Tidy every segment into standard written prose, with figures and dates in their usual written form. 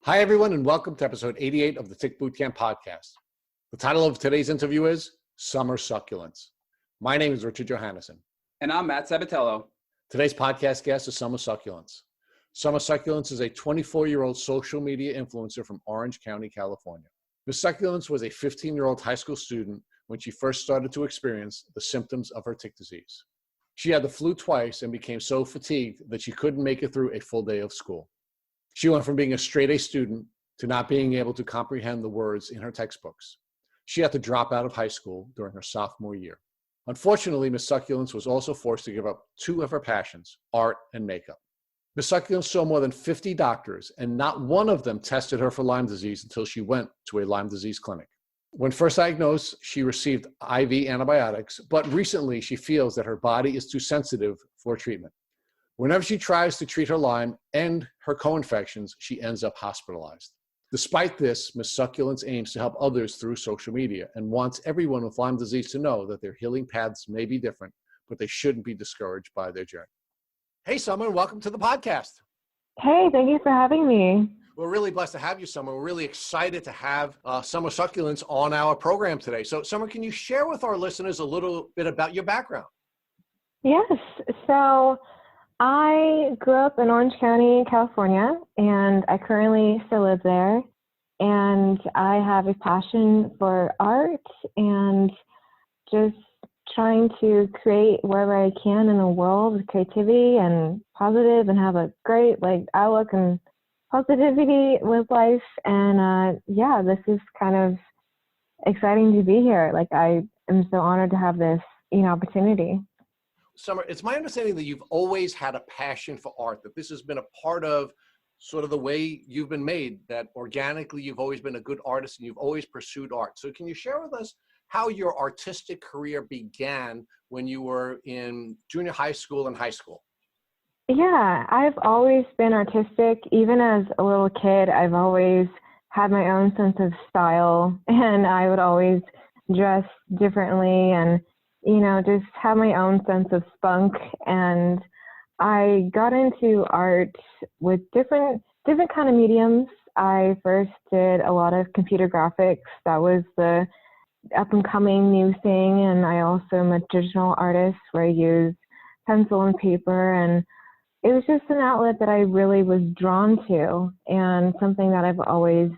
Hi, everyone, and welcome to episode 88 of the Tick Bootcamp podcast. The title of today's interview is Summer Succulence. My name is Richard Johannesson. And I'm Matt Sabatello. Today's podcast guest is Summer Succulence. Summer Succulence is a 24-year-old social media influencer from Orange County, California. Ms. Succulence was a 15-year-old high school student when she first started to experience the symptoms of her tick disease. She had the flu twice and became so fatigued that she couldn't make it through a full day of school. She went from being a straight-A student to not being able to comprehend the words in her textbooks. She had to drop out of high school during her sophomore year. Unfortunately, Ms. Succulence was also forced to give up two of her passions, art and makeup. Ms. Succulence saw more than 50 doctors, and not one of them tested her for Lyme disease until she went to a Lyme disease clinic. When first diagnosed, she received IV antibiotics, but recently she feels that her body is too sensitive for treatment. Whenever she tries to treat her Lyme and her co-infections, she ends up hospitalized. Despite this, Ms. Succulence aims to help others through social media and wants everyone with Lyme disease to know that their healing paths may be different, but they shouldn't be discouraged by their journey. Hey, Summer, welcome to the podcast. Hey, thank you for having me. We're really blessed to have you, Summer. We're really excited to have Summer Succulence on our program today. So, Summer, can you share with our listeners a little bit about your background? Yes. So I grew up in Orange County, California, and I currently still live there. And I have a passion for art and just trying to create wherever I can in the world with creativity and positive and have a great outlook and positivity with life. And this is kind of exciting to be here. I am so honored to have this opportunity. Summer, it's my understanding that you've always had a passion for art, that this has been a part of sort of the way you've been made, that organically you've always been a good artist and you've always pursued art. So can you share with us how your artistic career began when you were in junior high school and high school? Yeah, I've always been artistic. Even as a little kid, I've always had my own sense of style, and I would always dress differently and just have my own sense of spunk. And I got into art with different kind of mediums. I first did a lot of computer graphics. That was the up and coming new thing. And I also am a digital artist where I use pencil and paper. And it was just an outlet that I really was drawn to and something that I've always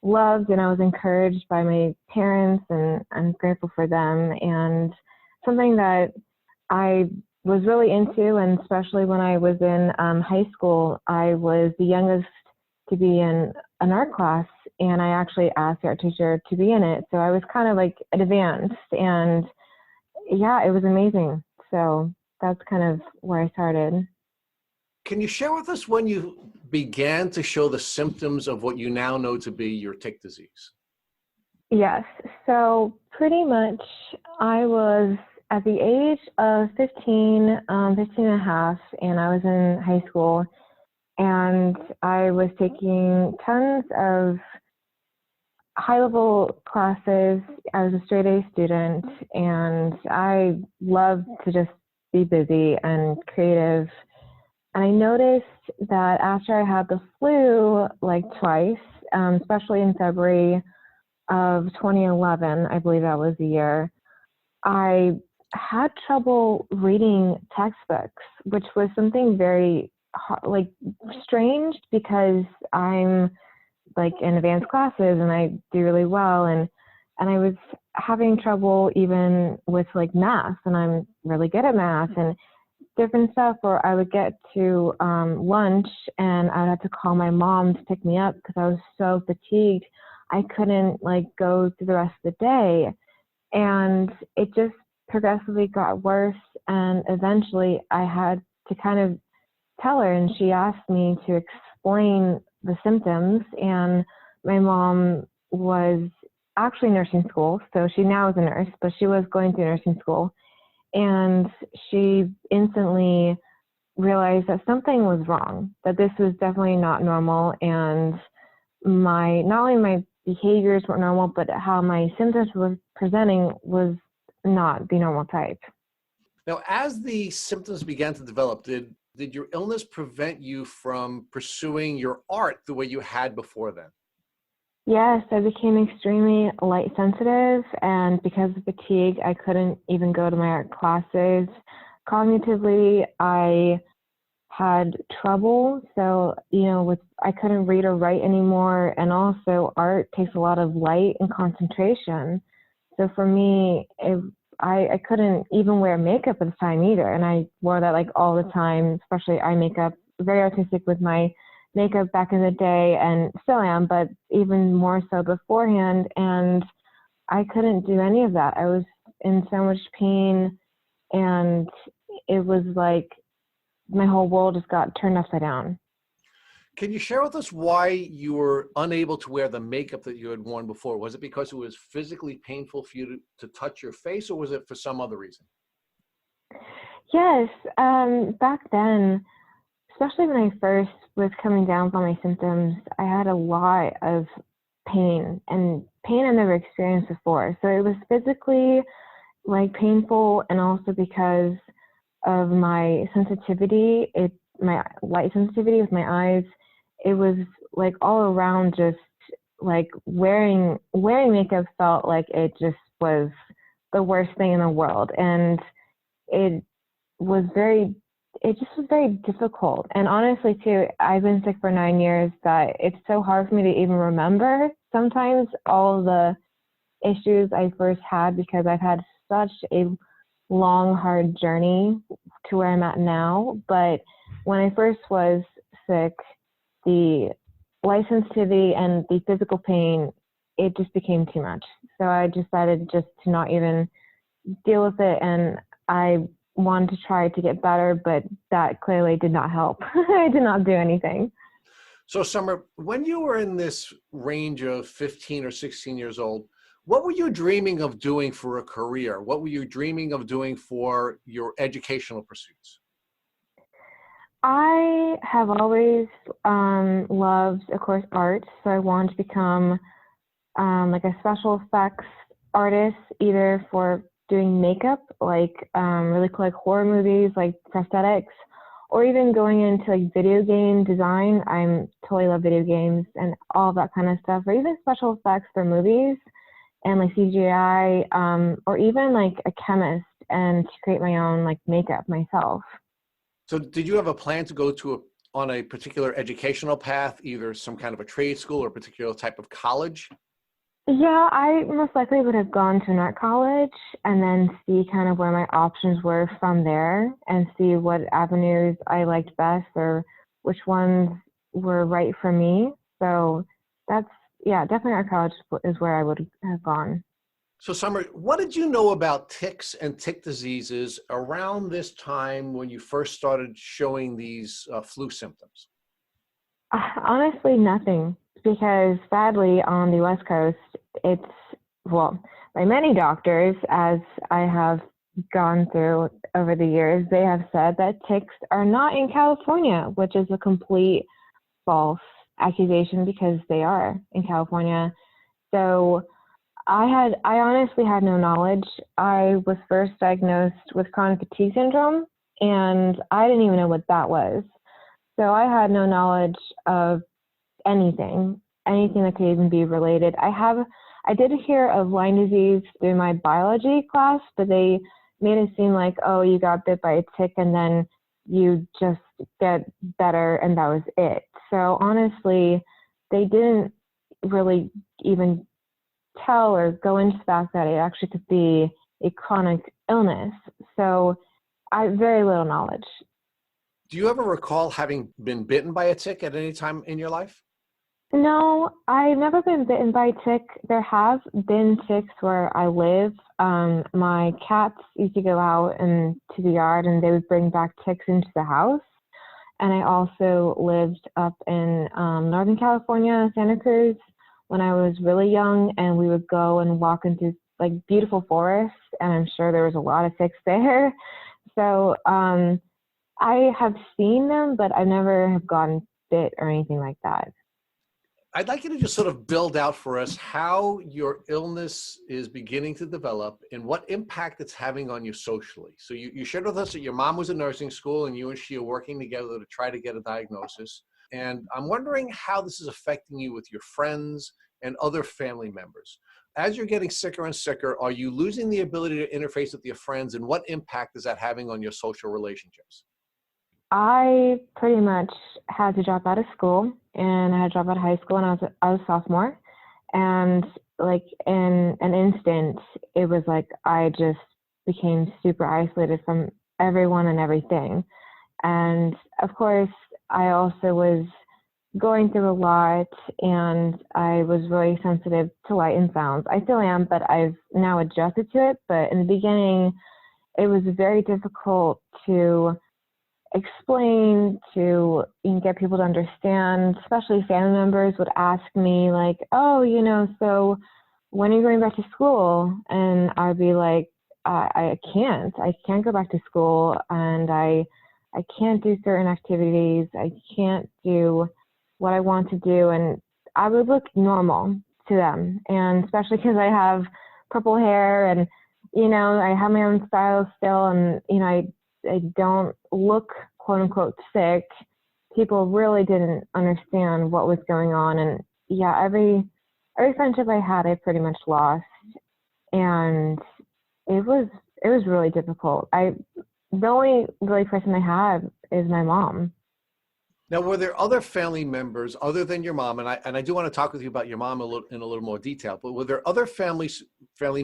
loved. And I was encouraged by my parents, and I'm grateful for them. And something that I was really into, and especially when I was in high school, I was the youngest to be in an art class, and I actually asked the art teacher to be in it. So I was kind of advanced, and yeah, it was amazing. So that's kind of where I started. Can you share with us when you began to show the symptoms of what you now know to be your tick disease? Yes. So pretty much I was at the age of 15 and a half, and I was in high school, and I was taking tons of high-level classes. I was a straight-A student, and I loved to just be busy and creative. And I noticed that after I had the flu twice, especially in February of 2011, I believe that was the year, I had trouble reading textbooks, which was something very strange because I'm in advanced classes and I do really well, and I was having trouble even with math, and I'm really good at math and different stuff, where I would get to lunch and I would have to call my mom to pick me up because I was so fatigued. I couldn't go through the rest of the day, and it just progressively got worse. And eventually I had to kind of tell her, and she asked me to explain the symptoms. And my mom was actually in nursing school, so she now is a nurse, but she was going through nursing school. And she instantly realized that something was wrong, that this was definitely not normal. And not only my behaviors weren't normal, but how my symptoms were presenting was not the normal type. Now, as the symptoms began to develop, did did your illness prevent you from pursuing your art the way you had before then? Yes, I became extremely light sensitive, and because of fatigue, I couldn't even go to my art classes. Cognitively, I had trouble. So, I couldn't read or write anymore. And also, art takes a lot of light and concentration. So for me, I couldn't even wear makeup at the time either. And I wore that like all the time, especially eye makeup, very artistic with my makeup back in the day, and still am, but even more so beforehand. And I couldn't do any of that. I was in so much pain, and it was like my whole world just got turned upside down. Can you share with us why you were unable to wear the makeup that you had worn before? Was it because it was physically painful for you to touch your face, or was it for some other reason? Yes, back then, especially when I first was coming down from my symptoms, I had a lot of pain, and pain I've never experienced before. So it was physically like painful, and also because of my sensitivity, my light sensitivity with my eyes, it was like all around, just like wearing makeup felt like it just was the worst thing in the world. And it just was very difficult. And honestly too, I've been sick for 9 years that it's so hard for me to even remember sometimes all the issues I first had, because I've had such a long, hard journey to where I'm at now. But when I first was sick, the light sensitivity and the physical pain, it just became too much. So I decided just to not even deal with it. And I wanted to try to get better, but that clearly did not help. I did not do anything. So Summer, when you were in this range of 15 or 16 years old, what were you dreaming of doing for a career? What were you dreaming of doing for your educational pursuits? I have always loved, of course, art. So I wanted to become like a special effects artist, either for doing makeup, like really cool, like horror movies, like prosthetics, or even going into like video game design. I'm totally love video games and all that kind of stuff, or even special effects for movies and like CGI, or even like a chemist and to create my own like makeup myself. So did you have a plan to go on a particular educational path, either some kind of a trade school or a particular type of college? Yeah, I most likely would have gone to an art college and then see kind of where my options were from there, and see what avenues I liked best or which ones were right for me. So yeah, definitely art college is where I would have gone. So Summer, what did you know about ticks and tick diseases around this time when you first started showing these flu symptoms? Honestly, nothing, because sadly on the West Coast, it's, well, by many doctors, as I have gone through over the years, they have said that ticks are not in California, which is a complete false accusation, because they are in California. So I honestly had no knowledge. I was first diagnosed with chronic fatigue syndrome, and I didn't even know what that was. So I had no knowledge of anything that could even be related. I did hear of Lyme disease through my biology class, but they made it seem like, oh, you got bit by a tick and then you just get better, and that was it. So honestly, they didn't really even tell or go into the fact that it actually could be a chronic illness. So I very little knowledge. Do you ever recall having been bitten by a tick at any time in your life? No, I've never been bitten by a tick. There have been ticks where I live. My cats used to go out into the yard, and they would bring back ticks into the house. And I also lived up in Northern California, Santa Cruz, when I was really young, and we would go and walk into like beautiful forests, and I'm sure there was a lot of ticks there. So I have seen them, but I never have gotten bit or anything like that. I'd like you to just sort of build out for us how your illness is beginning to develop and what impact it's having on you socially. So you shared with us that your mom was in nursing school and you and she are working together to try to get a diagnosis. And I'm wondering how this is affecting you with your friends and other family members. As you're getting sicker and sicker, are you losing the ability to interface with your friends, and what impact is that having on your social relationships? I pretty much had to drop out of school, and I had to drop out of high school, and I was a sophomore. And like in an instant, it was like I just became super isolated from everyone and everything. And of course, I also was going through a lot, and I was really sensitive to light and sounds. I still am, but I've now adjusted to it. But in the beginning, it was very difficult to explain, to get people to understand. Especially family members would ask me like, oh, so when are you going back to school? And I'd be like, I can't go back to school, and I can't do certain activities. I can't do what I want to do. And I would look normal to them. And especially because I have purple hair, and, I have my own style still, and, I don't look quote unquote sick. People really didn't understand what was going on. And yeah, every friendship I had, I pretty much lost. And it was really difficult. The only really person I have is my mom. Now, were there other family members other than your mom? And I do want to talk with you about your mom in a little more detail, but were there other family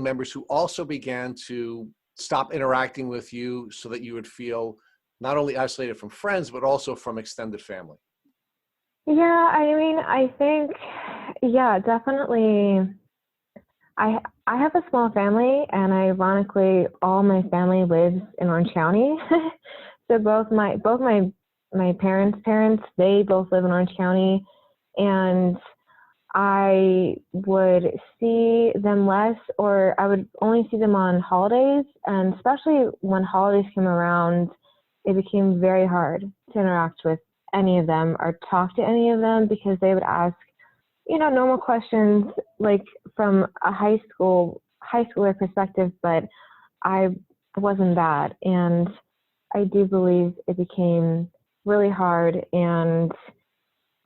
members who also began to stop interacting with you so that you would feel not only isolated from friends, but also from extended family? Yeah, I think, yeah, definitely. I have a small family, and ironically, all my family lives in Orange County. So both my parents, they both live in Orange County, and I would see them less, or I would only see them on holidays. And especially when holidays came around, it became very hard to interact with any of them or talk to any of them, because they would ask, normal questions like from a high schooler perspective, but I wasn't that. And I do believe it became really hard. And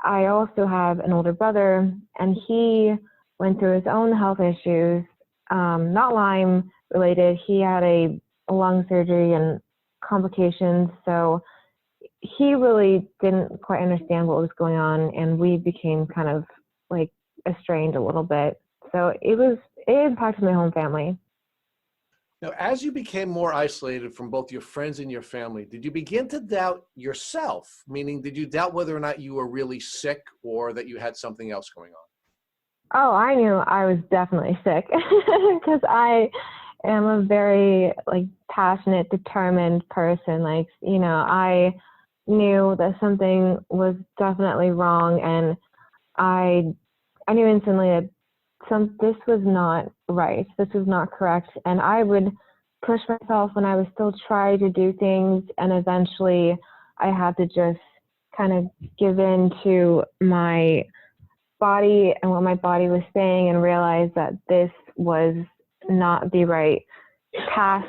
I also have an older brother, and he went through his own health issues, not Lyme related. He had a lung surgery and complications. So he really didn't quite understand what was going on, and we became kind of like estranged a little bit. So it impacted my home family. Now, as you became more isolated from both your friends and your family, did you begin to doubt yourself? Meaning, did you doubt whether or not you were really sick or that you had something else going on? Oh, I knew I was definitely sick because I am a very passionate, determined person. I knew that something was definitely wrong, and I knew instantly that this was not right. This was not correct. And I would push myself when I was still trying to do things. And eventually I had to just kind of give in to my body and what my body was saying, and realize that this was not the right path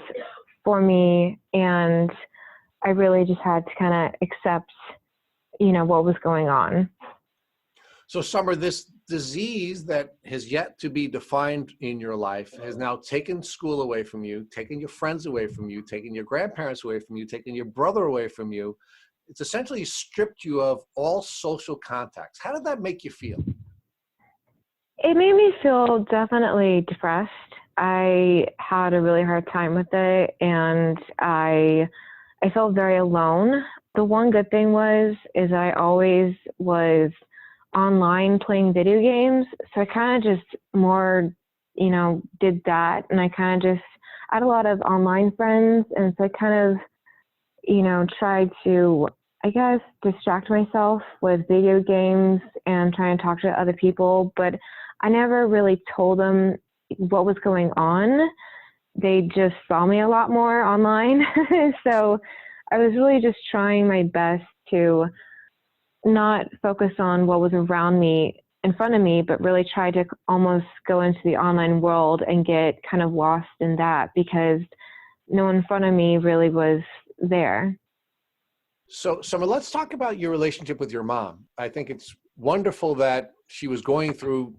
for me. And I really just had to kind of accept, what was going on. So, Summer, this disease that has yet to be defined in your life has now taken school away from you, taken your friends away from you, taken your grandparents away from you, taken your brother away from you. It's essentially stripped you of all social contacts. How did that make you feel? It made me feel definitely depressed. I had a really hard time with it, and I felt very alone. The one good thing is I always was online playing video games. So I kind of just more, did that. And I had a lot of online friends. And so I kind of, tried to, I guess, distract myself with video games and trying to talk to other people. But I never really told them what was going on. They just saw me a lot more online. So I was really just trying my best to not focus on what was around me in front of me, but really tried to almost go into the online world and get kind of lost in that because no one in front of me really was there. So, Summer, let's talk about your relationship with your mom. I think it's wonderful that she was going through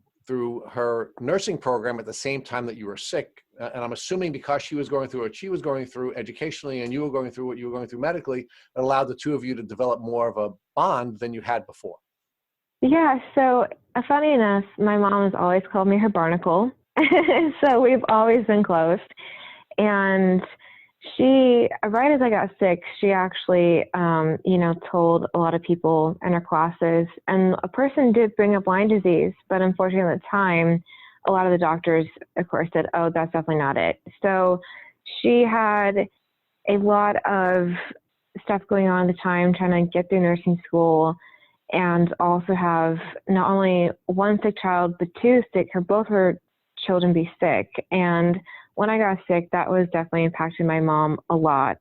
her nursing program at the same time that you were sick. And I'm assuming because she was going through what she was going through educationally and you were going through what you were going through medically, it allowed the two of you to develop more of a bond than you had before. Yeah, so funny enough, my mom has always called me her barnacle. So we've always been close. And she, right as I got sick, she actually, told a lot of people in her classes. And a person did bring up Lyme disease, but unfortunately at the time, a lot of the doctors, of course, said, oh, that's definitely not it. So she had a lot of stuff going on at the time, trying to get through nursing school and also have not only one sick child, but both her children be sick. And when I got sick, that was definitely impacting my mom a lot.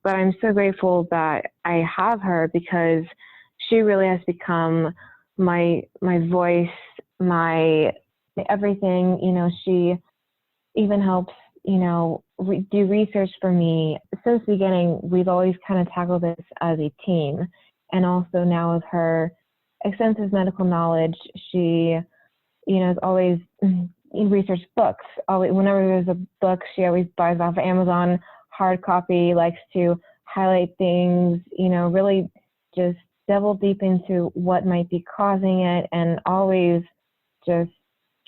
But I'm so grateful that I have her because she really has become my voice, my everything. She even helps, do research for me. Since the beginning, we've always kind of tackled this as a team. And also now with her extensive medical knowledge, she, is always research books. Always, whenever there's a book, she always buys off of Amazon, hard copy, likes to highlight things, really just delve deep into what might be causing it and always just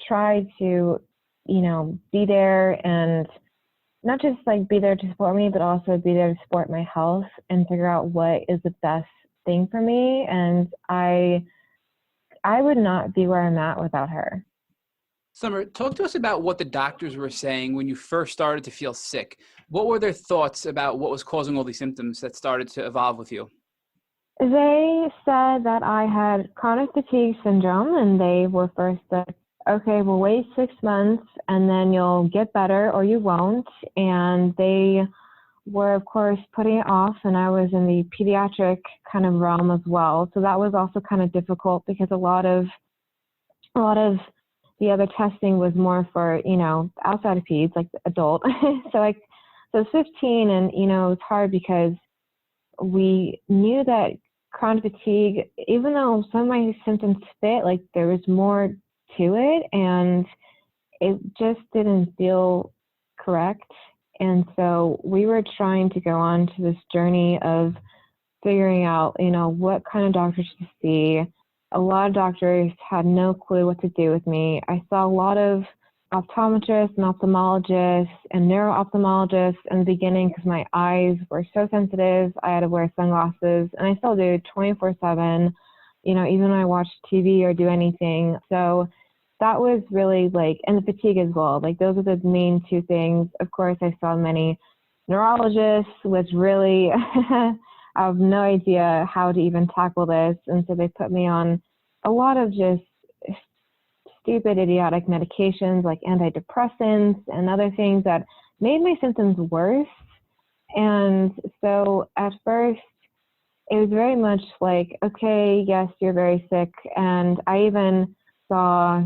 try to, be there and not just like be there to support me, but also be there to support my health and figure out what is the best thing for me. And I would not be where I'm at without her. Summer, talk to us about what the doctors were saying when you first started to feel sick. What were their thoughts about what was causing all these symptoms that started to evolve with you? They said that I had chronic fatigue syndrome, and they were first said, okay, we'll wait 6 months and then you'll get better or you won't. And they were, of course, putting it off, and I was in the pediatric kind of realm as well. So that was also kind of difficult because a lot of the other testing was more for, outside of peds, like adult. So I was 15 and, it was hard because we knew that chronic fatigue, even though some of my symptoms fit, like there was more to it and it just didn't feel correct. And so we were trying to go on to this journey of figuring out, what kind of doctors to see. A lot of doctors had no clue what to do with me. I saw a lot of optometrists and ophthalmologists and neuro-ophthalmologists in the beginning because my eyes were so sensitive. I had to wear sunglasses, and I still do 24/7, even when I watch TV or do anything. So that was really and the fatigue as well. Those are the main two things. Of course, I saw many neurologists, which really I have no idea how to even tackle this. And so they put me on a lot of just stupid, idiotic medications like antidepressants and other things that made my symptoms worse. And so at first, it was very much like, okay, yes, you're very sick. And I even saw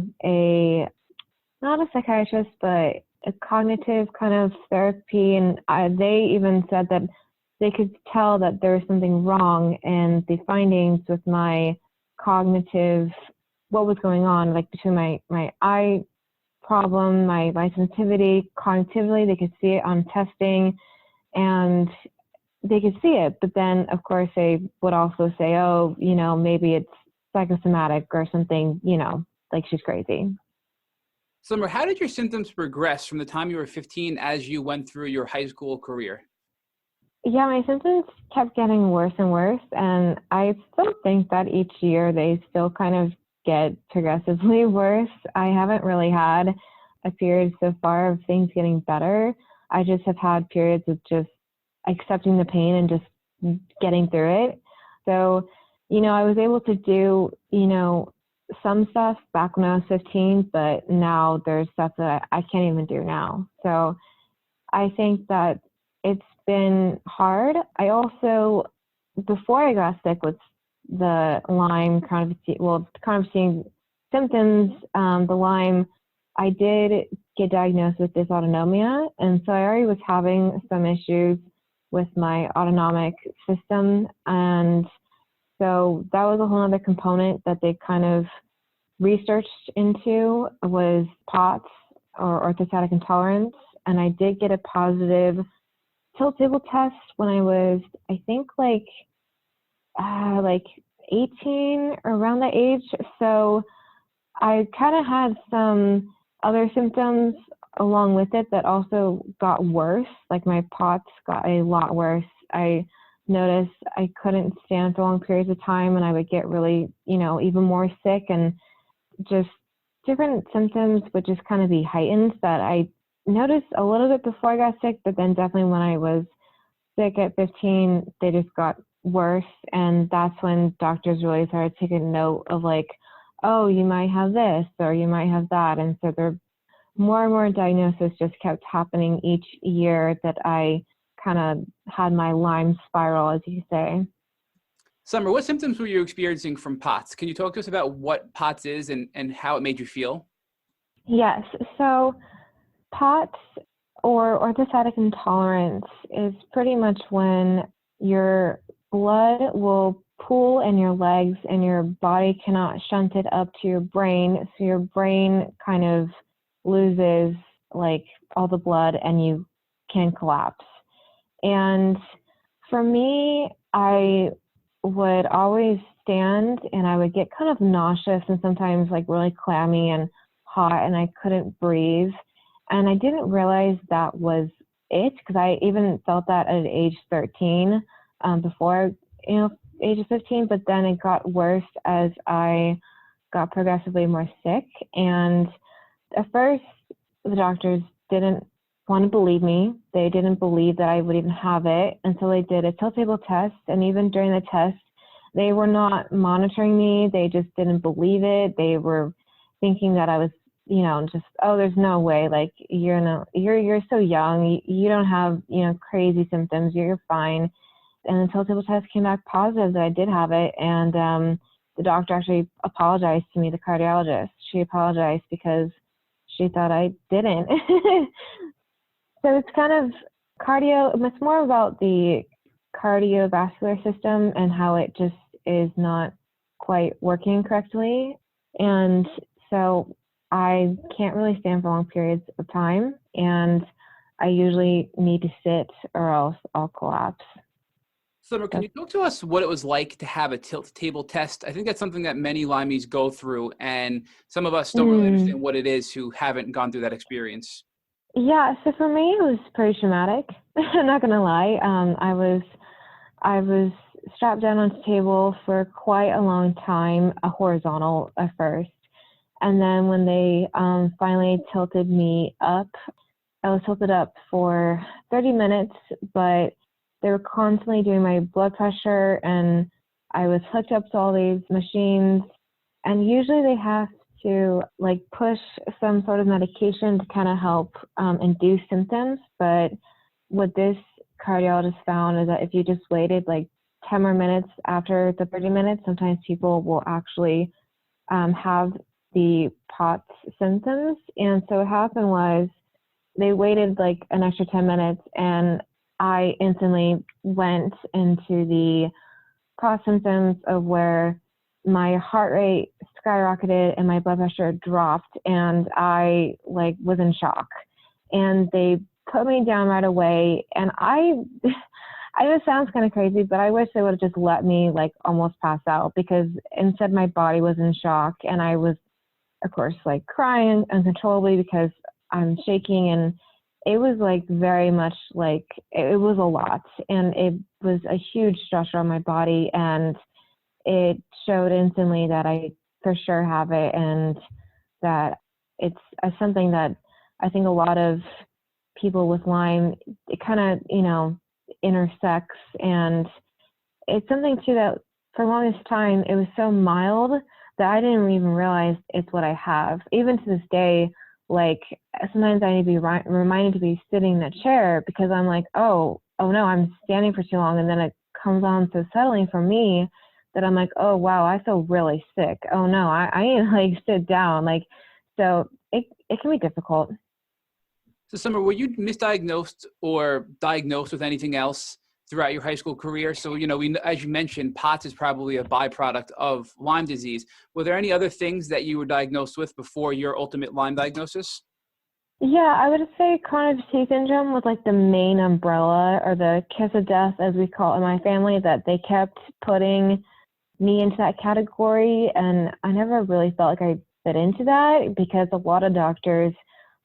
not a psychiatrist, but a cognitive kind of therapy. And they even said that they could tell that there was something wrong in the findings with my cognitive, what was going on, between my eye problem, my sensitivity, cognitively, they could see it on testing and they could see it. But then, of course, they would also say, oh, maybe it's psychosomatic or something, she's crazy. Summer, how did your symptoms progress from the time you were 15 as you went through your high school career? Yeah, my symptoms kept getting worse and worse, and I still think that each year they still kind of get progressively worse. I haven't really had a period so far of things getting better. I just have had periods of just accepting the pain and just getting through it. So, I was able to do, some stuff back when I was 15, but now there's stuff that I can't even do now. So I think that it's been hard. I also, before I got sick with the Lyme chronic fatigue symptoms, the Lyme, I did get diagnosed with dysautonomia. And so I already was having some issues with my autonomic system. And so that was a whole other component that they kind of researched into, was POTS, or orthostatic intolerance. And I did get a positive tilt table test when I was, I think, like 18, around that age. So I kind of had some other symptoms along with it that also got worse. Like my POTS got a lot worse. I noticed I couldn't stand for long periods of time, and I would get really, even more sick, and just different symptoms would just kind of be heightened that I noticed a little bit before I got sick, but then definitely when I was sick at 15, they just got worse. And that's when doctors really started taking note of like, oh, you might have this or you might have that. And so there more and more diagnoses just kept happening each year that I kind of had my Lyme spiral, as you say. Summer, what symptoms were you experiencing from POTS? Can you talk to us about what POTS is and how it made you feel? Yes. So POTS, or orthostatic intolerance, is pretty much when your blood will pool in your legs and your body cannot shunt it up to your brain. So your brain kind of loses like all the blood and you can collapse. And for me, I would always stand and I would get kind of nauseous and sometimes like really clammy and hot, and I couldn't breathe. And I didn't realize that was it, because I even felt that at age 13, before, age of 15, but then it got worse as I got progressively more sick. And at first, the doctors didn't want to believe me. They didn't believe that I would even have it. And so they did a tilt table test. And even during the test, they were not monitoring me. They just didn't believe it. They were thinking that I was, just, oh, there's no way. Like, you're so young. You don't have, crazy symptoms. You're fine. And the tilt table test came back positive that I did have it. And the doctor actually apologized to me, the cardiologist. She apologized because she thought I didn't. So it's kind of it's more about the cardiovascular system and how it just is not quite working correctly. And so I can't really stand for long periods of time, and I usually need to sit or else I'll collapse. Summer, can you talk to us what it was like to have a tilt table test? I think that's something that many Lymies go through, and some of us don't really understand what it is who haven't gone through that experience. Yeah, so for me, it was pretty traumatic. I'm not gonna lie. I was strapped down on the table for quite a long time, horizontal at first, and then when they finally tilted me up, I was tilted up for 30 minutes, but they were constantly doing my blood pressure, and I was hooked up to all these machines, and usually they have to like push some sort of medication to kind of help induce symptoms. But what this cardiologist found is that if you just waited like 10 more minutes after the 30 minutes, sometimes people will actually have the POTS symptoms. And so what happened was they waited like an extra 10 minutes, and I instantly went into the POTS symptoms of where my heart rate skyrocketed and my blood pressure dropped, and I like was in shock. And they put me down right away, and I know it sounds kind of crazy, but I wish they would have just let me like almost pass out, because instead my body was in shock, and I was, of course, like crying uncontrollably because I'm shaking, and it was like very much like it was a lot, and it was a huge stressor on my body, and it showed instantly that I for sure have it, and that it's something that I think a lot of people with Lyme, it kind of, intersects. And it's something too that for the longest time, it was so mild that I didn't even realize it's what I have. Even to this day, like sometimes I need to be reminded to be sitting in that chair, because I'm like, oh no, I'm standing for too long. And then it comes on so suddenly for me that I'm like, oh, wow, I feel really sick. Oh, no, I need to like sit down. Like, so it can be difficult. So Summer, were you misdiagnosed or diagnosed with anything else throughout your high school career? So, as you mentioned, POTS is probably a byproduct of Lyme disease. Were there any other things that you were diagnosed with before your ultimate Lyme diagnosis? Yeah, I would say chronic fatigue syndrome was like the main umbrella, or the kiss of death, as we call it in my family, that they kept putting me into that category. And I never really felt like I fit into that, because a lot of doctors,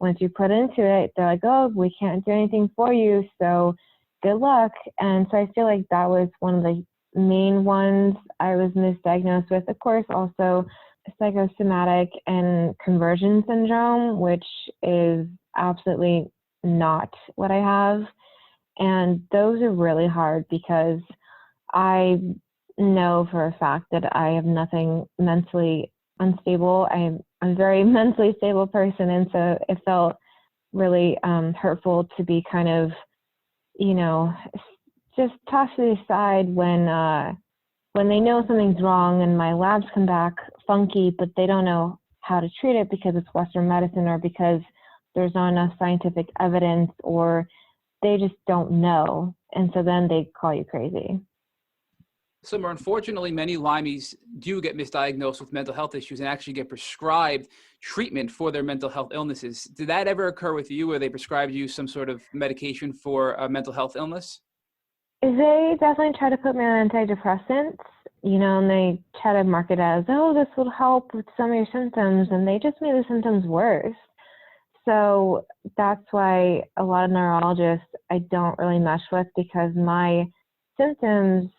once you put into it, they're like, oh, we can't do anything for you, so good luck. And so I feel like that was one of the main ones I was misdiagnosed with. Of course, also psychosomatic and conversion syndrome, which is absolutely not what I have. And those are really hard, because I know for a fact that I have nothing mentally unstable. I'm a very mentally stable person. And so it felt really hurtful to be kind of, just tossed to the side when they know something's wrong and my labs come back funky, but they don't know how to treat it because it's Western medicine, or because there's not enough scientific evidence, or they just don't know. And so then they call you crazy. Summer, unfortunately, many Lymies do get misdiagnosed with mental health issues and actually get prescribed treatment for their mental health illnesses. Did that ever occur with you, where they prescribed you some sort of medication for a mental health illness? They definitely try to put me on antidepressants, and they try to market it as, oh, this will help with some of your symptoms, and they just made the symptoms worse. So that's why a lot of neurologists I don't really mesh with, because my symptoms,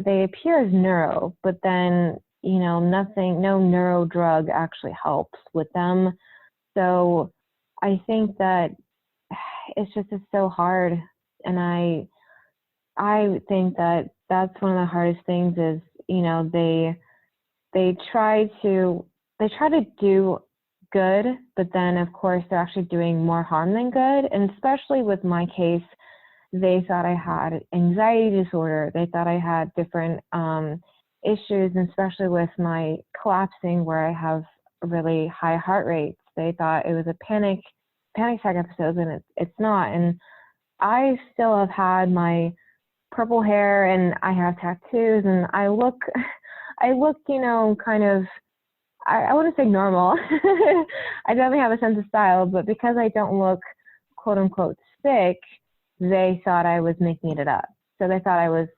they appear as neuro, but then, no neuro drug actually helps with them. So I think that it's so hard. And I think that that's one of the hardest things is, they try to do good, but then of course they're actually doing more harm than good. And especially with my case, they thought I had anxiety disorder. They thought I had different issues, and especially with my collapsing, where I have really high heart rates. They thought it was a panic attack episode, and it's not. And I still have had my purple hair, and I have tattoos, and I look, kind of, I wouldn't say normal. I definitely have a sense of style, but because I don't look quote unquote sick, they thought I was making it up. So they thought I was,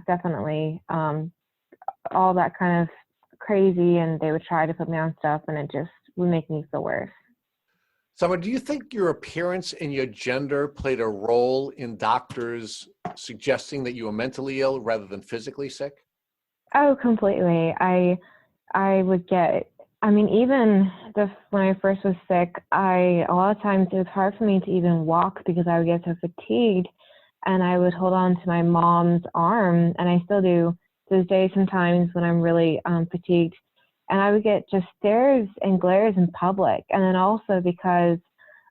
definitely all that kind of crazy, and they would try to put me on stuff, and it just would make me feel worse. Summer, do you think your appearance and your gender played a role in doctors suggesting that you were mentally ill rather than physically sick? Oh, completely. I would get, even when I first was sick, a lot of times it was hard for me to even walk, because I would get so fatigued, and I would hold on to my mom's arm, and I still do to this day sometimes when I'm really fatigued. And I would get just stares and glares in public. And then also, because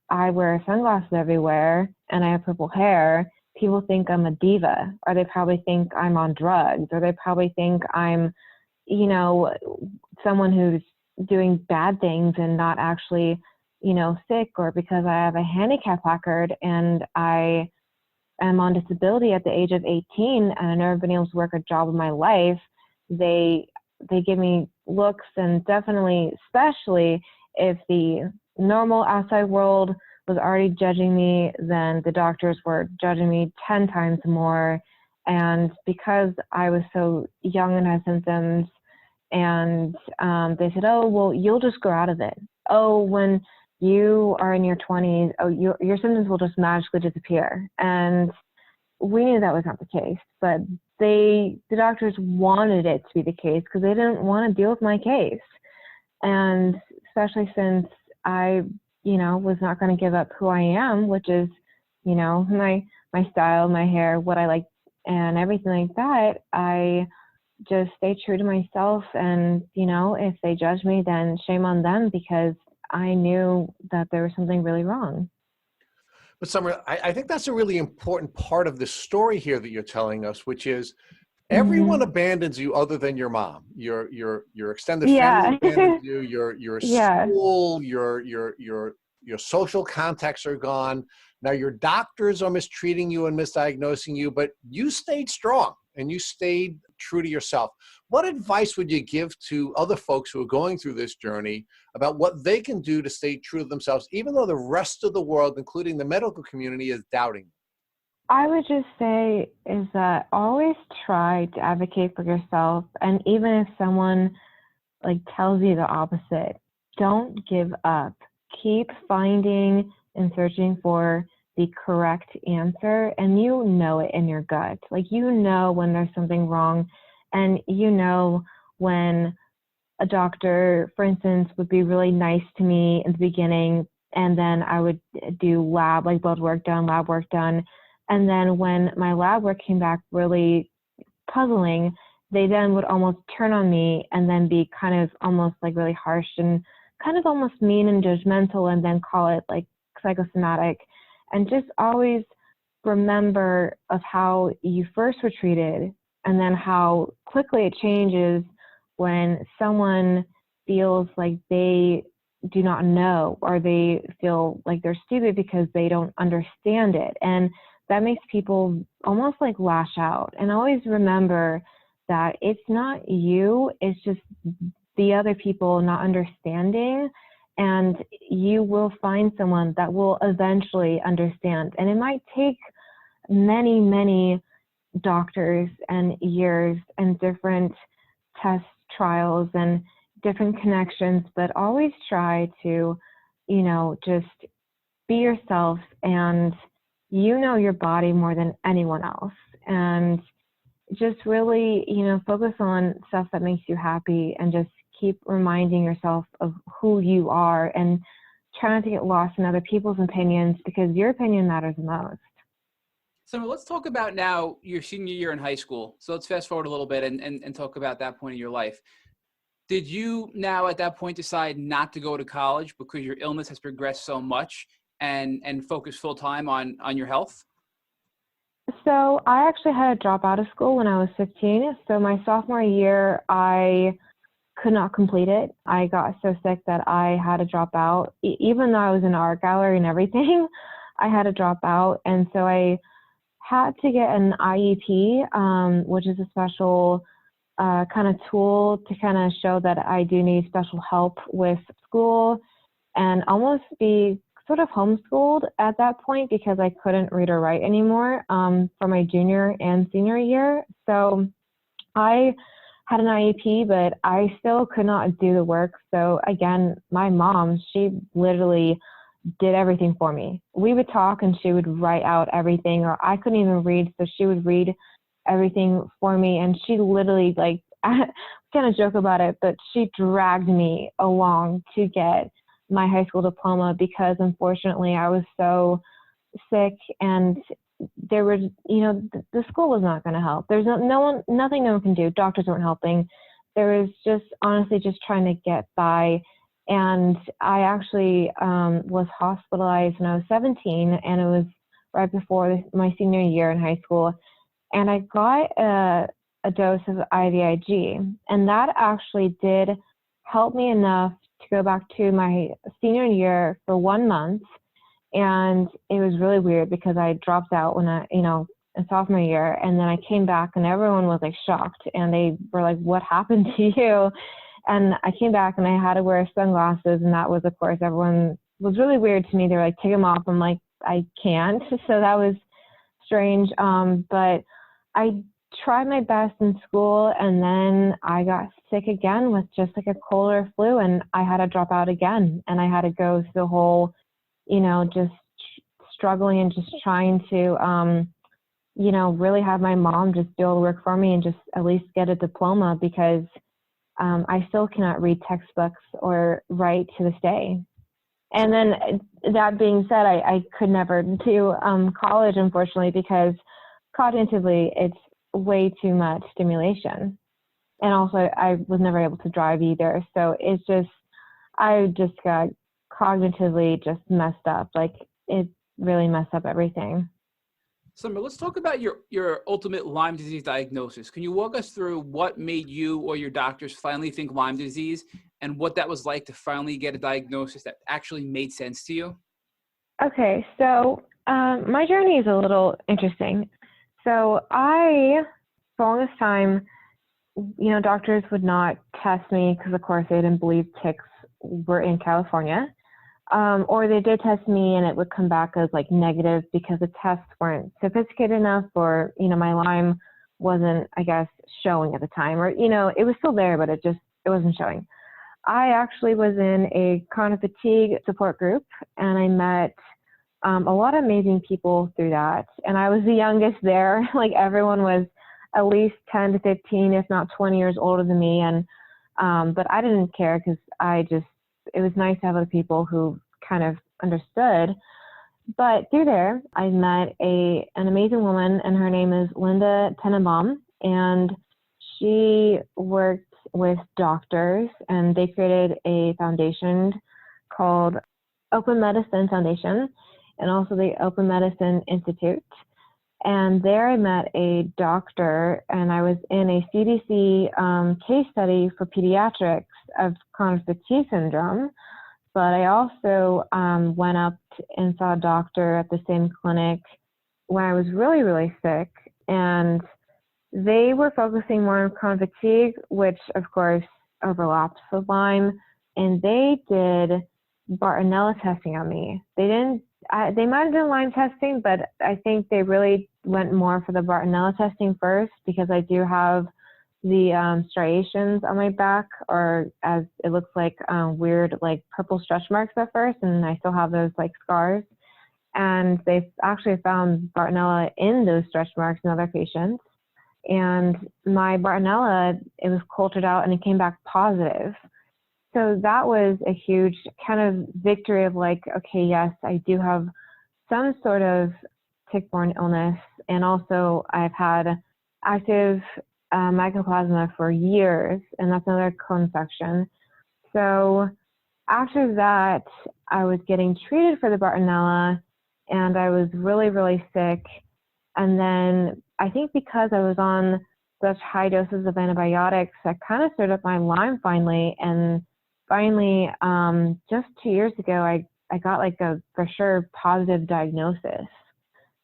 I wear sunglasses everywhere and I have purple hair, people think I'm a diva, or they probably think I'm on drugs, or they probably think I'm, someone who's doing bad things and not actually, sick, or because I have a handicap placard and I am on disability at the age of 18 and I've never been able to work a job in my life, they give me looks. And definitely, especially if the normal outside world was already judging me, then the doctors were judging me 10 times more. And because I was so young and had symptoms, and they said, oh, well, you'll just grow out of it. Oh, when you are in your 20s, oh, your symptoms will just magically disappear. And we knew that was not the case, but the doctors wanted it to be the case, because they didn't want to deal with my case. And especially since I, was not going to give up who I am, which is, my style, my hair, what I like, and everything like that, I just stay true to myself. And, if they judge me, then shame on them, because I knew that there was something really wrong. But Summer, I think that's a really important part of the story here that you're telling us, which is Everyone Mhm. abandons you other than your mom. Your extended family Yeah. abandons you. Your Yeah. school, your social contacts are gone. Now your doctors are mistreating you and misdiagnosing you, but you stayed strong and you stayed true to yourself. What advice would you give to other folks who are going through this journey about what they can do to stay true to themselves, even though the rest of the world, including the medical community, is doubting? I would just say is that always try to advocate for yourself. And even if someone like tells you the opposite, don't give up. Keep finding and searching for the correct answer. And you know it in your gut. Like, you know when there's something wrong. And you know when a doctor, for instance, would be really nice to me in the beginning, and then I would do lab, like blood work done, lab work done. And then when my lab work came back really puzzling, they then would almost turn on me and then be kind of almost like really harsh and kind of almost mean and judgmental, and then call it like psychosomatic. And just always remember of how you first were treated, and then how quickly it changes when someone feels like they do not know, or they feel like they're stupid because they don't understand it. And that makes people almost like lash out. And always remember that it's not you, it's just the other people not understanding. And you will find someone that will eventually understand. And it might take many, many doctors and years and different test trials and different connections, but always try to, just be yourself, and you know your body more than anyone else. And just really, focus on stuff that makes you happy, and just keep reminding yourself of who you are, and try not to get lost in other people's opinions, because your opinion matters the most. So let's talk about now your senior year in high school. So let's fast forward a little bit and talk about that point in your life. Did you now at that point decide not to go to college because your illness has progressed so much, and focus full time on your health? So I actually had to drop out of school when I was 15. So my sophomore year, I could not complete it. I got so sick that I had to drop out. Even though I was in art gallery and everything, I had to drop out. And so I had to get an IEP, which is a special kind of tool to kind of show that I do need special help with school, and almost be sort of homeschooled at that point, because I couldn't read or write anymore for my junior and senior year. So I had an IEP, but I still could not do the work. So again, my mom, she literally did everything for me. We would talk and she would write out everything, or I couldn't even read, so she would read everything for me. And she literally, like, I kind of joke about it, but she dragged me along to get my high school diploma, because unfortunately I was so sick, and there was, the school was not going to help. There's nothing no one can do. Doctors weren't helping. There was just honestly just trying to get by. And I actually was hospitalized when I was 17, and it was right before my senior year in high school. And I got a dose of IVIG, and that actually did help me enough to go back to my senior year for 1 month. And it was really weird, because I dropped out when in sophomore year, and then I came back and everyone was like shocked, and they were like, "What happened to you?" And I came back and I had to wear sunglasses, and that was, of course, everyone was really weird to me. They were like, "Take them off." I'm like, "I can't." So that was strange. But I tried my best in school, and then I got sick again with just like a cold or flu, and I had to drop out again, and I had to go through the whole, just struggling and just trying to, really have my mom just do all the work for me and just at least get a diploma, because I still cannot read textbooks or write to this day. And then that being said, I could never do college, unfortunately, because cognitively it's way too much stimulation. And also I was never able to drive either. So it's just, I just got cognitively just messed up. Like, it really messed up everything. Summer, let's talk about your ultimate Lyme disease diagnosis. Can you walk us through what made you or your doctors finally think Lyme disease and what that was like to finally get a diagnosis that actually made sense to you? Okay, so my journey is a little interesting. So for all this time, doctors would not test me because, of course, they didn't believe ticks were in California. Or they did test me and it would come back as like negative because the tests weren't sophisticated enough, or, my Lyme wasn't, I guess, showing at the time, or, it was still there, but it wasn't showing. I actually was in a chronic fatigue support group, and I met a lot of amazing people through that. And I was the youngest there. Like, everyone was at least 10 to 15, if not 20 years older than me. And, but I didn't care because it was nice to have other people who kind of understood. But through there, I met an amazing woman, and her name is Linda Tenenbaum, and she worked with doctors, and they created a foundation called Open Medicine Foundation, and also the Open Medicine Institute. And there I met a doctor, and I was in a CDC case study for pediatrics of chronic fatigue syndrome. But I also went up and saw a doctor at the same clinic when I was really, really sick. And they were focusing more on chronic fatigue, which of course overlaps with Lyme. And they did Bartonella testing on me. They might have done Lyme testing, but I think they really went more for the Bartonella testing first, because I do have the striations on my back, or as it looks like weird, like purple stretch marks at first, and I still have those like scars. And they actually found Bartonella in those stretch marks in other patients. And my Bartonella, it was cultured out and it came back positive. So that was a huge kind of victory of like, okay, yes, I do have some sort of tick-borne illness. And also I've had active mycoplasma for years, and that's another co-infection. So after that, I was getting treated for the Bartonella, and I was really, really sick. And then I think because I was on such high doses of antibiotics, I kind of stirred up my Lyme finally. And finally, just 2 years ago, I got like a for sure positive diagnosis.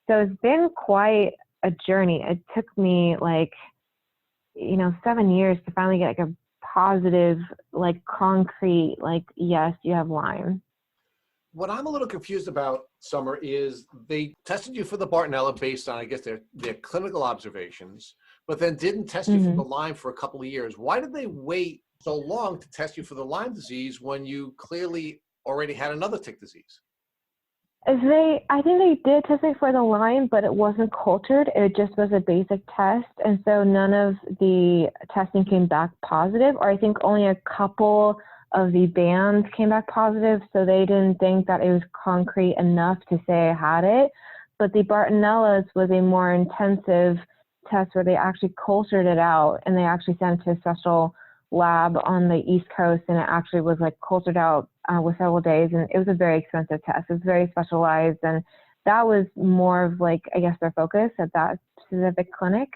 So it's been quite a journey. It took me like 7 years to finally get like a positive, like concrete, like, yes, you have Lyme. What I'm a little confused about, Summer, is they tested you for the Bartonella based on, I guess, their clinical observations, but then didn't test you for the Lyme for a couple of years. Why did they wait so long to test you for the Lyme disease when you clearly already had another tick disease? I think they did test me for the Lyme, but it wasn't cultured. It just was a basic test. And so none of the testing came back positive, or I think only a couple of the bands came back positive. So they didn't think that it was concrete enough to say I had it. But the Bartonellas was a more intensive test where they actually cultured it out, and they actually sent it to a special lab on the East Coast, and it actually was like cultured out with several days, and it was a very expensive test. It was very specialized, and that was more of like, I guess, their focus at that specific clinic.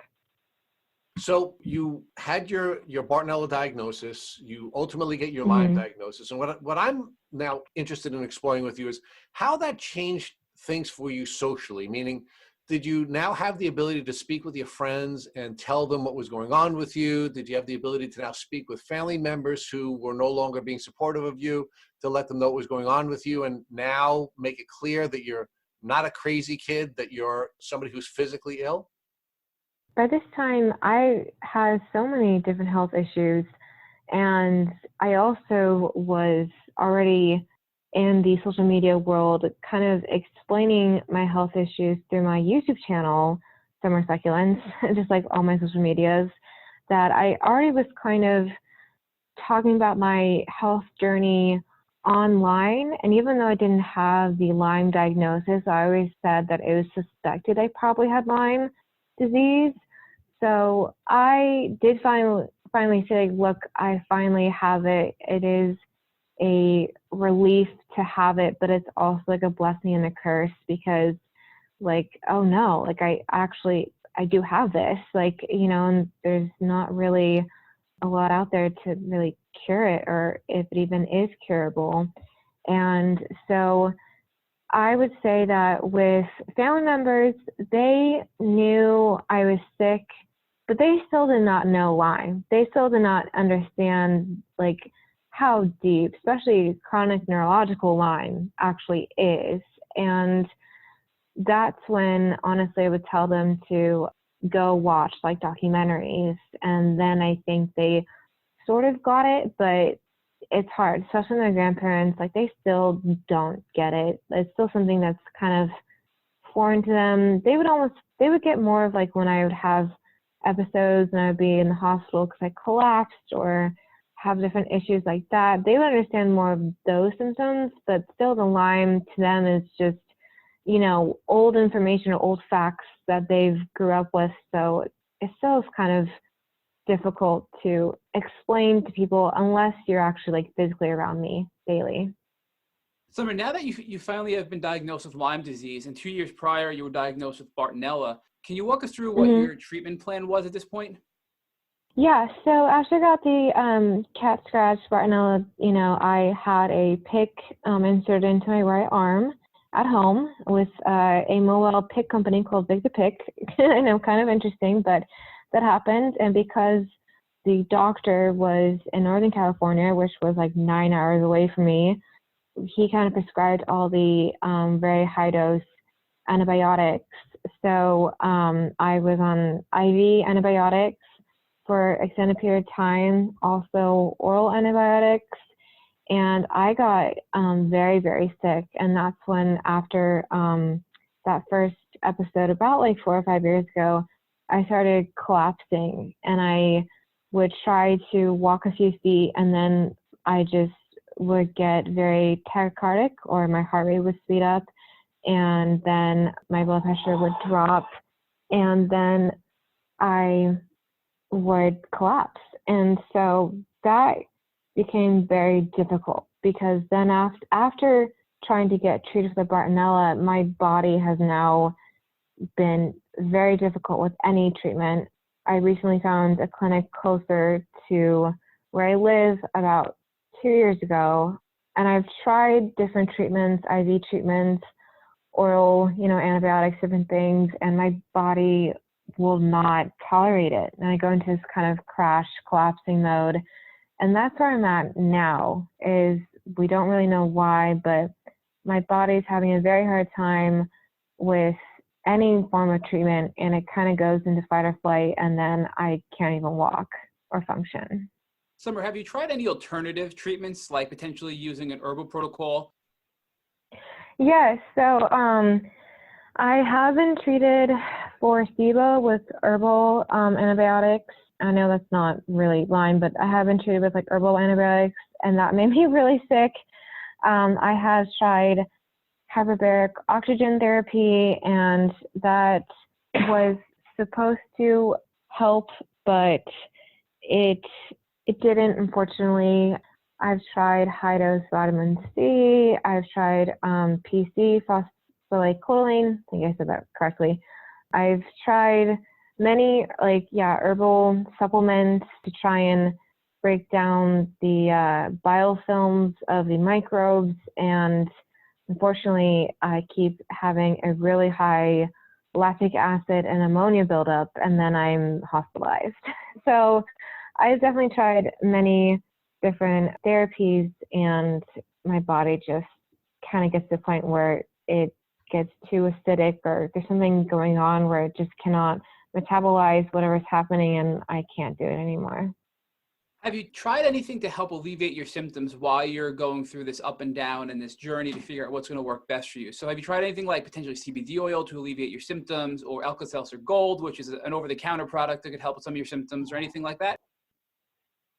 So you had your Bartonella diagnosis, you ultimately get your Lyme diagnosis. And what I'm now interested in exploring with you is how that changed things for you socially, meaning, did you now have the ability to speak with your friends and tell them what was going on with you? Did you have the ability to now speak with family members who were no longer being supportive of you, to let them know what was going on with you, and now make it clear that you're not a crazy kid, that you're somebody who's physically ill? By this time, I had so many different health issues, and I also was already in the social media world, kind of explaining my health issues through my YouTube channel, Summer Succulence, just like all my social medias, that I already was kind of talking about my health journey online. And even though I didn't have the Lyme diagnosis, I always said that it was suspected I probably had Lyme disease. So I did finally say, look, I finally have it. It is a relief to have it, but it's also like a blessing and a curse, because like, oh no, like I do have this, like, and there's not really a lot out there to really cure it, or if it even is curable. And so I would say that with family members, they knew I was sick, but they still did not know Lyme. They still did not understand like how deep, especially chronic neurological Lyme actually is. And that's when honestly I would tell them to go watch like documentaries. And then I think they sort of got it, but it's hard, especially my grandparents, like they still don't get it. It's still something that's kind of foreign to them. They would get more of like when I would have episodes and I would be in the hospital because I collapsed or have different issues like that. They would understand more of those symptoms, but still the Lyme to them is just, old information or old facts that they've grew up with. So it still is kind of difficult to explain to people unless you're actually like physically around me daily. Summer, now that you finally have been diagnosed with Lyme disease, and 2 years prior you were diagnosed with Bartonella, can you walk us through what your treatment plan was at this point? Yeah, so after I got the cat scratch Bartonella, I had a pick inserted into my right arm at home with a mobile pick company called Big to Pick. I know, kind of interesting, but that happened. And because the doctor was in Northern California, which was like 9 hours away from me, he kind of prescribed all the very high dose antibiotics. So I was on IV antibiotics for extended period of time, also oral antibiotics. And I got very, very sick. And that's when, after that first episode, about like 4 or 5 years ago, I started collapsing, and I would try to walk a few feet, and then I just would get very tachycardic, or my heart rate would speed up, and then my blood pressure would drop, and then I would collapse. And so that became very difficult, because then after trying to get treated for the Bartonella, my body has now been very difficult with any treatment. I recently found a clinic closer to where I live about 2 years ago, and I've tried different treatments, IV treatments, oral, antibiotics, different things, and my body will not tolerate it. And I go into this kind of crash, collapsing mode. And that's where I'm at now, is we don't really know why, but my body's having a very hard time with any form of treatment, and it kind of goes into fight or flight, and then I can't even walk or function. Summer, have you tried any alternative treatments, like potentially using an herbal protocol? Yes, so I have been treated for SIBO with herbal antibiotics. I know that's not really Lyme, but I have been treated with like herbal antibiotics, and that made me really sick. I have tried hyperbaric oxygen therapy, and that was supposed to help, but it didn't, unfortunately. I've tried high dose vitamin C. I've tried PC, phosphorylated, I think I said that correctly. I've tried many herbal supplements to try and break down the biofilms of the microbes, and unfortunately I keep having a really high lactic acid and ammonia buildup, and then I'm hospitalized. So I've definitely tried many different therapies, and my body just kind of gets to the point where it gets too acidic, or there's something going on where it just cannot metabolize whatever's happening, and I can't do it anymore. Have you tried anything to help alleviate your symptoms while you're going through this up and down and this journey to figure out what's going to work best for you? So have you tried anything like potentially CBD oil to alleviate your symptoms, or Alka-Seltzer Gold, which is an over-the-counter product that could help with some of your symptoms, or anything like that?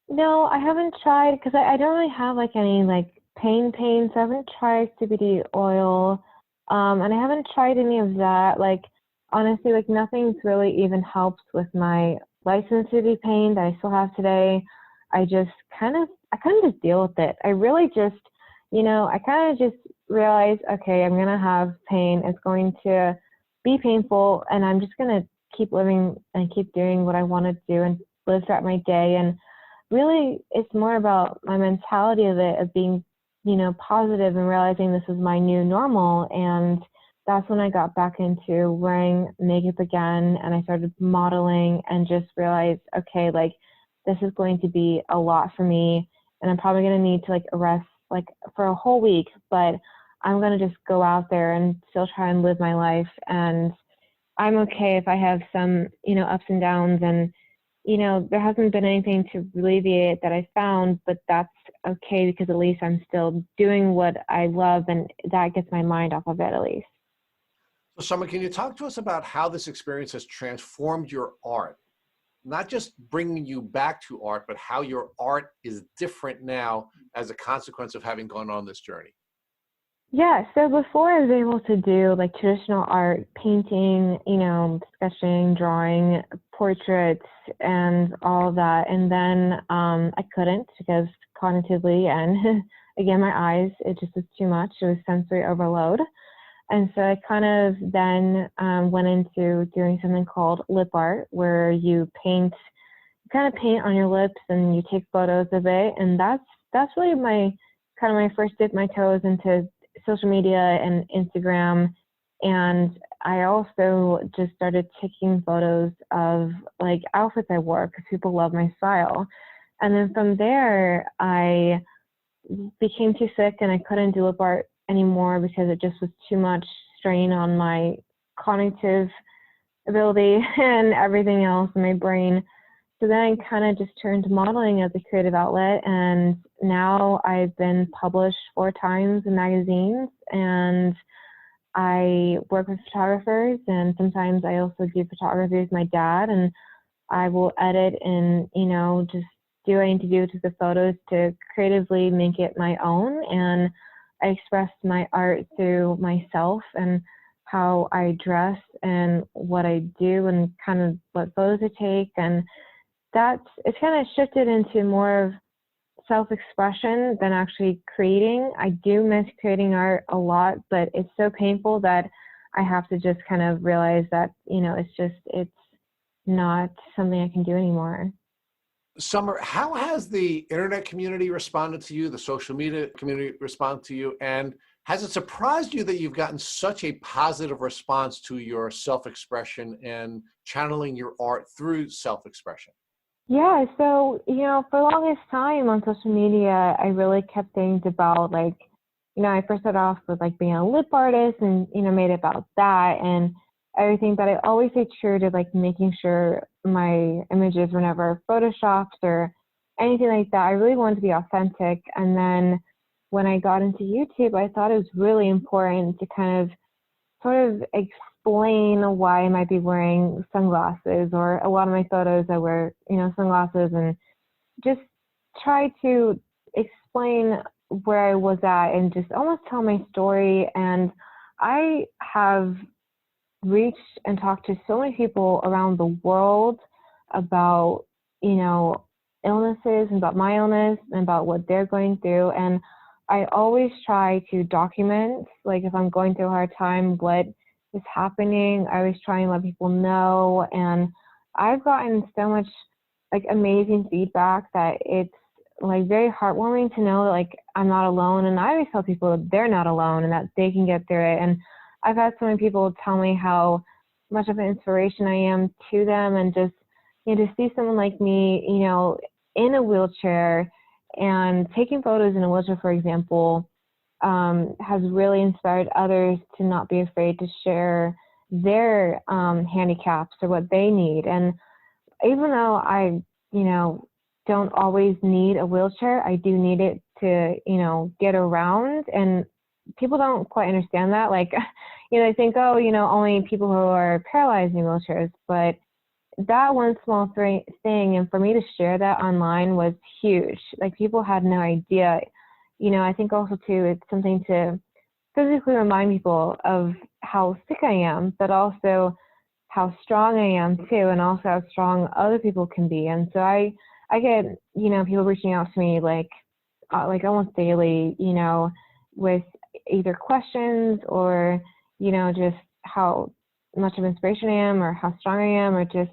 No, I haven't tried, because I don't really have like any like pain, so I haven't tried CBD oil, and I haven't tried any of that. Like, honestly, like nothing's really even helped with my light sensitivity pain that I still have today. I kind of just deal with it. I really just, I kind of just realize, okay, I'm going to have pain. It's going to be painful, and I'm just going to keep living and keep doing what I want to do and live throughout my day. And really, it's more about my mentality of it, of being, positive and realizing this is my new normal. And that's when I got back into wearing makeup again, and I started modeling and just realized, okay, like, this is going to be a lot for me, and I'm probably going to need to like rest like for a whole week, but I'm going to just go out there and still try and live my life. And I'm okay if I have some, ups and downs, and, there hasn't been anything to alleviate it that I found, but that's okay, because at least I'm still doing what I love, and that gets my mind off of it at least. So Summer, can you talk to us about how this experience has transformed your art? Not just bringing you back to art, but how your art is different now as a consequence of having gone on this journey. Yeah, so before I was able to do like traditional art, painting, sketching, drawing, portraits, and all of that. And then I couldn't, because cognitively and again, my eyes, it just was too much. It was sensory overload. And so I kind of then went into doing something called lip art, where you paint on your lips and you take photos of it. And that's really my first dip my toes into social media and Instagram. And I also just started taking photos of like outfits I wore, because people love my style. And then from there, I became too sick and I couldn't do lip art anymore, because it just was too much strain on my cognitive ability and everything else in my brain. So then I kind of just turned to modeling as a creative outlet, and now I've been published 4 times in magazines, and I work with photographers, and sometimes I also do photography with my dad, and I will edit and, just do what I need to do to the photos to creatively make it my own. And I express my art through myself and how I dress and what I do and kind of what photos I take. And it's kind of shifted into more of self-expression than actually creating. I do miss creating art a lot, but it's so painful that I have to just kind of realize that, it's not something I can do anymore. Summer, how has the internet community responded to you, the social media community responded to you, and has it surprised you that you've gotten such a positive response to your self-expression and channeling your art through self-expression? Yeah, so, for the longest time on social media, I really kept things about like, I first started off with like being a lip artist and, made it about that and everything, but I always stay true to like making sure my images were never photoshopped or anything like that. I really wanted to be authentic. And then when I got into YouTube, I thought it was really important to kind of sort of explain why I might be wearing sunglasses, or a lot of my photos I wear, sunglasses, and just try to explain where I was at and just almost tell my story. And I have reached and talked to so many people around the world about, illnesses and about my illness and about what they're going through. And I always try to document, like if I'm going through a hard time, what is happening. I always try and let people know. And I've gotten so much like amazing feedback that it's like very heartwarming to know that like I'm not alone. And I always tell people that they're not alone and that they can get through it. And I've had so many people tell me how much of an inspiration I am to them, and just, to see someone like me, in a wheelchair and taking photos in a wheelchair, for example, has really inspired others to not be afraid to share their handicaps or what they need. And even though I, don't always need a wheelchair, I do need it to, get around. And people don't quite understand that. Like, they think, oh, only people who are paralyzed need wheelchairs. But that one small thing, and for me to share that online was huge. Like, people had no idea. I think also too, it's something to physically remind people of how sick I am, but also how strong I am too, and also how strong other people can be. And so I get, people reaching out to me like almost daily, with either questions or, just how much of inspiration I am or how strong I am or just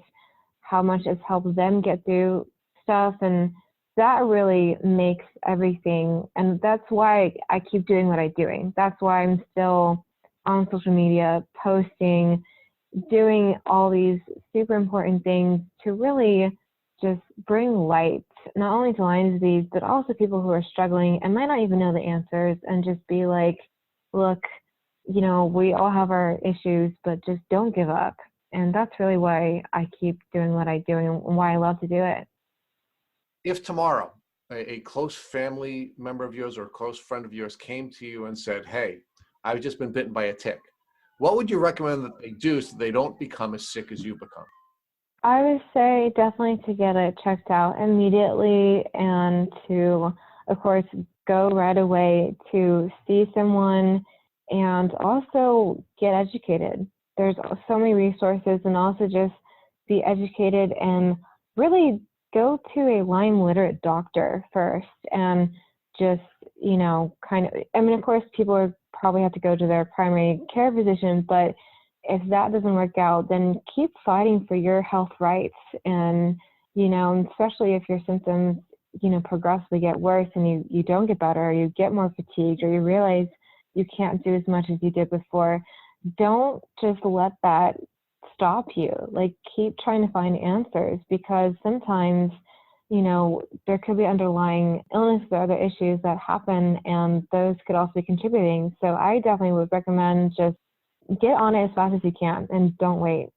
how much it's helped them get through stuff. And that really makes everything. And that's why I keep doing what I'm doing. That's why I'm still on social media, posting, doing all these super important things to really just bring light, not only to Lyme disease, but also people who are struggling and might not even know the answers, and just be like, look, you know, we all have our issues, but just don't give up. And that's really why I keep doing what I do and why I love to do it. If tomorrow a close family member of yours or a close friend of yours came to you and said, hey, I've just been bitten by a tick, what would you recommend that they do so they don't become as sick as you become? I would say definitely to get it checked out immediately, and to, of course, go right away to see someone, and also get educated. There's so many resources, and also just be educated and really go to a Lyme literate doctor first, and just, you know, kind of, I mean, of course, people are probably have to go to their primary care physician, but if that doesn't work out, then keep fighting for your health rights. And, you know, especially if your symptoms, you know, progressively get worse and you don't get better, or you get more fatigued, or you realize you can't do as much as you did before, don't just let that stop you. Like, keep trying to find answers, because sometimes, you know, there could be underlying illness or other issues that happen, and those could also be contributing. So I definitely would recommend just get on it as fast as you can and don't wait.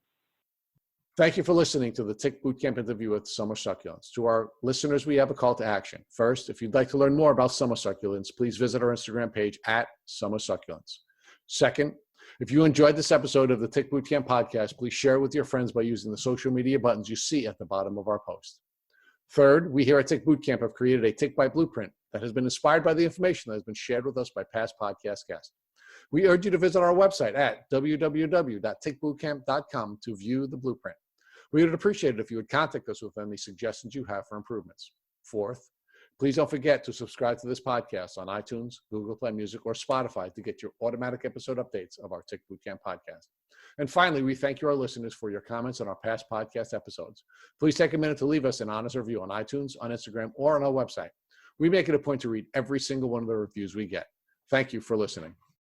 Thank you for listening to the Tick Bootcamp interview with Summer Succulence. To our listeners, we have a call to action. First, if you'd like to learn more about Summer Succulence, please visit our Instagram page at Summer Succulence. Second, if you enjoyed this episode of the Tick Bootcamp podcast, please share it with your friends by using the social media buttons you see at the bottom of our post. Third, we here at Tick Bootcamp have created a Tick Bite Blueprint that has been inspired by the information that has been shared with us by past podcast guests. We urge you to visit our website at www.tickbootcamp.com to view the blueprint. We would appreciate it if you would contact us with any suggestions you have for improvements. Fourth, please don't forget to subscribe to this podcast on iTunes, Google Play Music, or Spotify to get your automatic episode updates of our Tick Bootcamp podcast. And finally, we thank you, our listeners, for your comments on our past podcast episodes. Please take a minute to leave us an honest review on iTunes, on Instagram, or on our website. We make it a point to read every single one of the reviews we get. Thank you for listening.